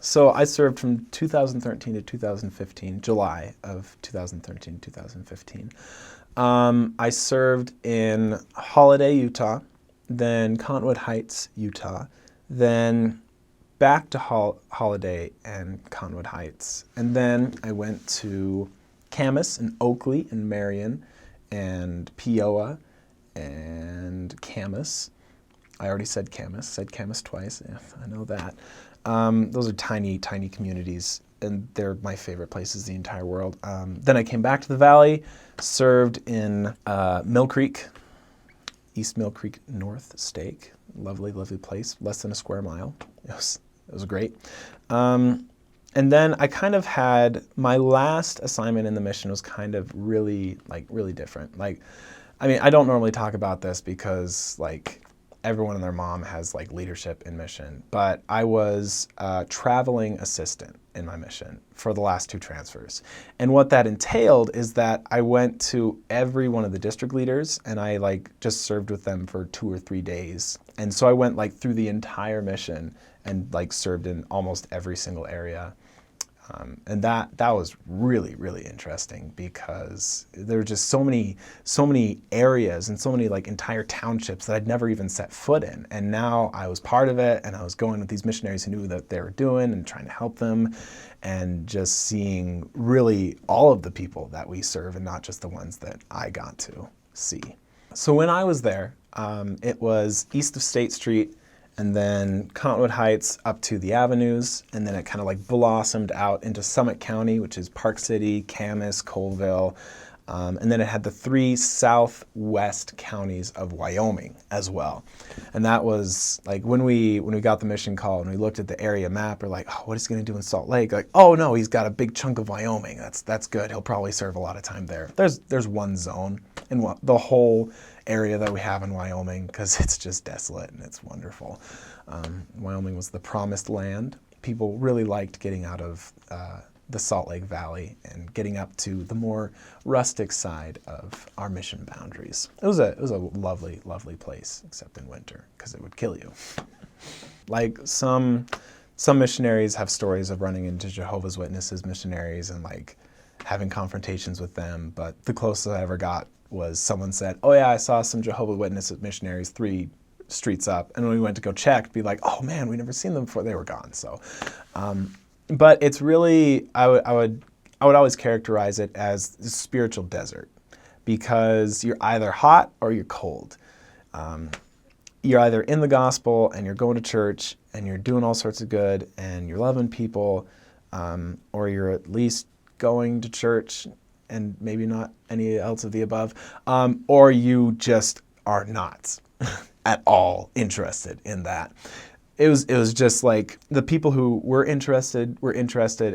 So I served from 2013 to 2015, July of 2013 to 2015. I served in Holiday, Utah, then Cottonwood Heights, Utah, then back to Holiday and Cottonwood Heights. And then I went to Camas and Oakley and Marion and Peoa and Camas. I already said Camas twice. Yeah, I know that. Those are tiny, tiny communities, and they're my favorite places in the entire world. Then I came back to the Valley, served in Mill Creek, East Mill Creek North Stake. Lovely, lovely place, less than a square mile. It was great. And then I kind of had, my last assignment in the mission was kind of really different. I don't normally talk about this because everyone and their mom has leadership in mission, but I was a traveling assistant in my mission for the last 2 transfers. And what that entailed is that I went to every one of the district leaders and I just served with them for 2 or 3 days. And so I went through the entire mission and served in almost every single area. And that was really, really interesting because there were just so many areas and so many entire townships that I'd never even set foot in. And now I was part of it, and I was going with these missionaries who knew what they were doing and trying to help them, and just seeing really all of the people that we serve and not just the ones that I got to see. So when I was there, it was east of State Street, and then Cottonwood Heights up to the avenues, and then it kind of blossomed out into Summit County, which is Park City, Camas, Colville, and then it had the 3 southwest counties of Wyoming as well. And that was when we got the mission call and we looked at the area map, we're like, oh, what is he going to do in Salt Lake? Oh no, he's got a big chunk of Wyoming. That's good. He'll probably serve a lot of time there. There's one zone in the whole area that we have in Wyoming because it's just desolate and it's wonderful. Wyoming was the promised land. People really liked getting out of the Salt Lake Valley and getting up to the more rustic side of our mission boundaries. It was a lovely, lovely place, except in winter because it would kill you. Some missionaries have stories of running into Jehovah's Witnesses missionaries and having confrontations with them, but the closest I ever got was someone said, oh yeah, I saw some Jehovah's Witnesses missionaries 3 streets up, and when we went to go check, be like, oh man, we never seen them before, they were gone. So, but it's really, I would always characterize it as the spiritual desert, because you're either hot or you're cold. You're either in the gospel and you're going to church and you're doing all sorts of good and you're loving people, or you're at least going to church and maybe not any else of the above, or you just are not at all interested in that. It was just the people who were interested,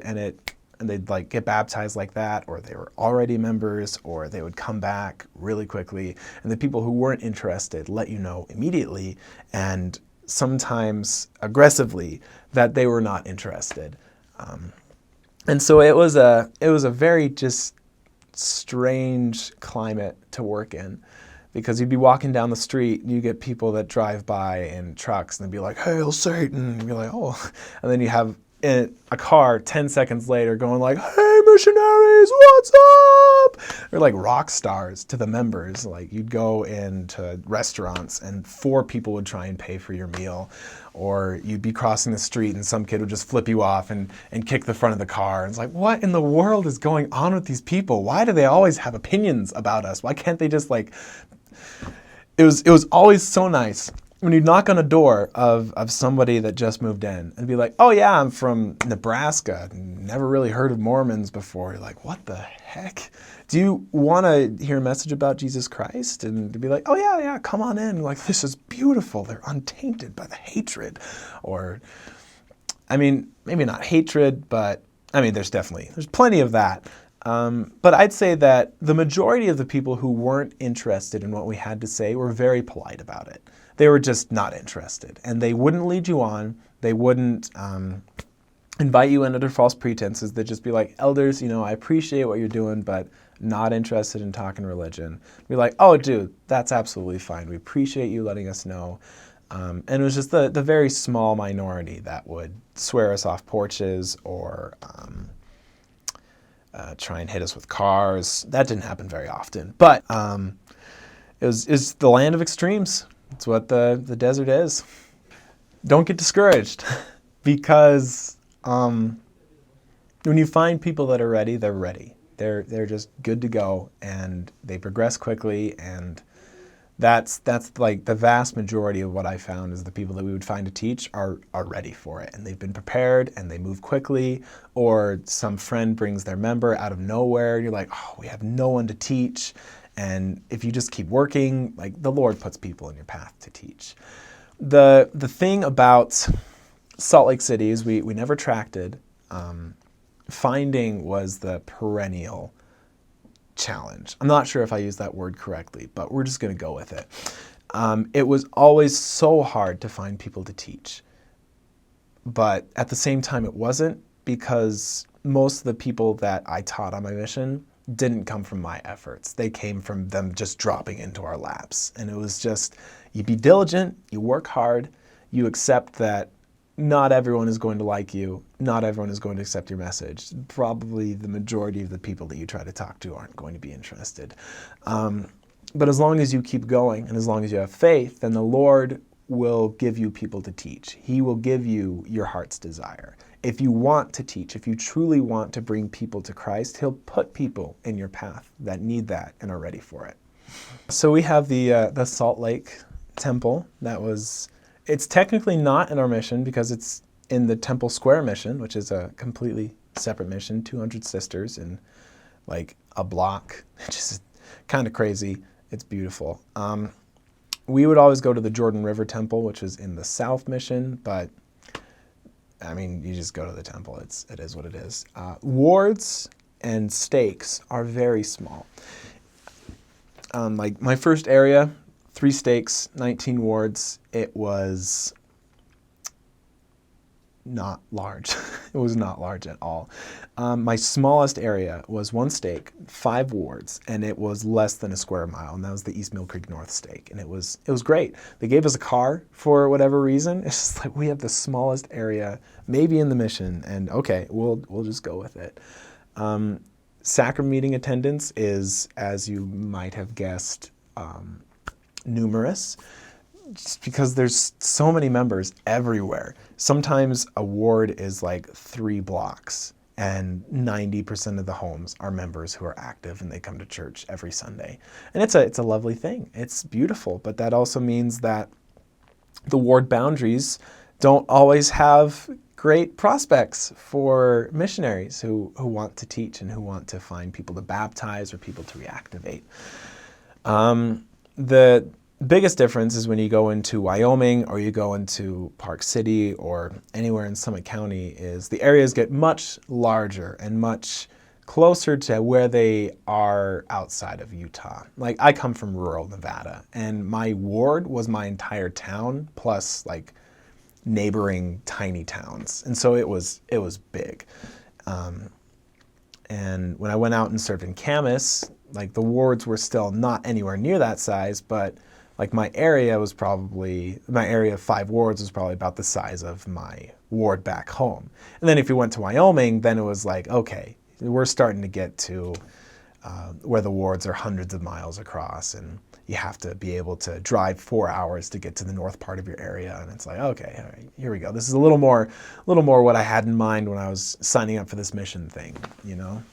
and they'd get baptized like that, or they were already members, or they would come back really quickly. And the people who weren't interested let you know immediately, and sometimes aggressively, that they were not interested. And so it was a very just strange climate to work in, because you'd be walking down the street and you get people that drive by in trucks and they'd be like, "Hail Satan," and you're like, "Oh," and then you have a car 10 seconds later going like, "Hey missionaries, what's up?" They're like rock stars to the members. You'd go into restaurants and 4 people would try and pay for your meal, or you'd be crossing the street and some kid would just flip you off and kick the front of the car. And it's like, what in the world is going on with these people? Why do they always have opinions about us? Why can't they just It was always so nice when you knock on a door of somebody that just moved in and be like, "Oh yeah, I'm from Nebraska. Never really heard of Mormons before." You're like, "What the heck? Do you want to hear a message about Jesus Christ?" And to be like, "Oh yeah, come on in." This is beautiful. They're untainted by the hatred, or, maybe not hatred, but there's plenty of that. But I'd say that the majority of the people who weren't interested in what we had to say were very polite about it. They were just not interested, and they wouldn't lead you on. They wouldn't invite you in under false pretenses. They'd just be like, "Elders, I appreciate what you're doing, but not interested in talking religion." Be like, "Oh, dude, that's absolutely fine. We appreciate you letting us know. And it was just the very small minority that would swear us off porches or try and hit us with cars. That didn't happen very often. But it's the land of extremes. It's what the desert is. Don't get discouraged because when you find people that are ready, they're ready. They're just good to go, and they progress quickly, and that's like the vast majority of what I found is the people that we would find to teach are ready for it, and they've been prepared, and they move quickly, or some friend brings their member out of nowhere. You're like, oh, we have no one to teach. And if you just keep working, like the Lord puts people in your path to teach. The thing about Salt Lake City is we never tracted. Finding was the perennial challenge. I'm not sure if I used that word correctly, but we're just going to go with it. It was always so hard to find people to teach. But at the same time, it wasn't, because most of the people that I taught on my mission didn't come from my efforts. They came from them just dropping into our laps. And it was just, you be diligent, you work hard, you accept that not everyone is going to like you. Not everyone is going to accept your message. Probably the majority of the people that you try to talk to aren't going to be interested. But as long as you keep going and as long as you have faith, then the Lord will give you people to teach. He will give you your heart's desire. If you want to teach, if you truly want to bring people to Christ, He'll put people in your path that need that and are ready for it. So we have the Salt Lake Temple. It's technically not in our mission because it's in the Temple Square mission, which is a completely separate mission, 200 sisters in like a block, which is kind of crazy. It's beautiful. We would always go to the Jordan River Temple, which is in the South Mission, but I mean, you just go to the temple. It is what it is. Wards and stakes are very small. Like my first area, 3 stakes, 19 wards. It was not large. It was not large at all. My smallest area was 1 stake, 5 wards, and it was less than a square mile, and that was the East Mill Creek North stake, and it was great. They gave us a car for whatever reason. It's just like, we have the smallest area, maybe in the mission, and okay, we'll just go with it. Sacrament meeting attendance is, as you might have guessed, numerous, just because there's so many members everywhere. Sometimes a ward is like 3 blocks, and 90% of the homes are members who are active and they come to church every Sunday. And it's a lovely thing. It's beautiful, but that also means that the ward boundaries don't always have great prospects for missionaries who want to teach and who want to find people to baptize or people to reactivate. The biggest difference is when you go into Wyoming or you go into Park City or anywhere in Summit County, is the areas get much larger and much closer to where they are outside of Utah. Like, I come from rural Nevada, and my ward was my entire town plus like neighboring tiny towns, and so it was big. And when I went out and served in Camas, like the wards were still not anywhere near that size, but like my area of 5 wards was probably about the size of my ward back home. And then if you went to Wyoming, then it was like, okay, we're starting to get to where the wards are hundreds of miles across, and you have to be able to drive 4 hours to get to the north part of your area. And it's like, okay, all right, here we go. This is a little more what I had in mind when I was signing up for this mission thing, you know?